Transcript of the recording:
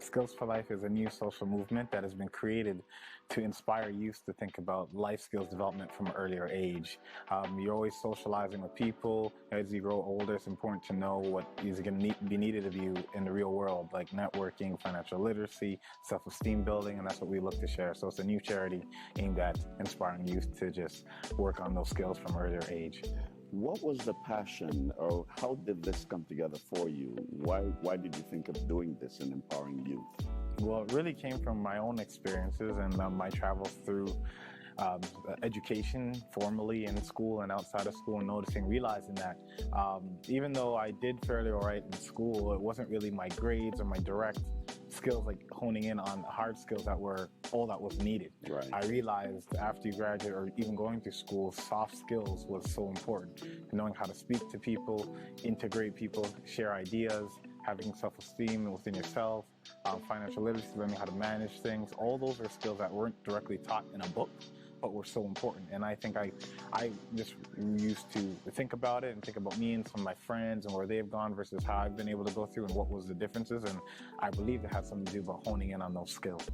Skills for Life is a new social movement that has been created to inspire youth to think about life skills development from an earlier age. You're always socializing with people. As you grow older, it's important to know what is going to be needed of you in the real world, like networking, financial literacy, self-esteem building, and that's what we look to share. So it's a new charity aimed at inspiring youth to just work on those skills from an earlier age. What was the passion, or how did this come together for you? Why did you think of doing this and empowering youth? Well, it really came from my own experiences and my travels through education, formally in school and outside of school, and realizing that even though I did fairly all right in school, it wasn't really my grades or my direct skills, like honing in on hard skills that were all that was needed. Right. I realized after you graduate or even going through school, soft skills was so important. Knowing how to speak to people, integrate people, share ideas, having self-esteem within yourself, financial literacy, learning how to manage things. All those are skills that weren't directly taught in a book, but were so important. And I think I just used to think about it and think about me and some of my friends and where they've gone versus how I've been able to go through and what was the differences. And I believe it had something to do about honing in on those skills.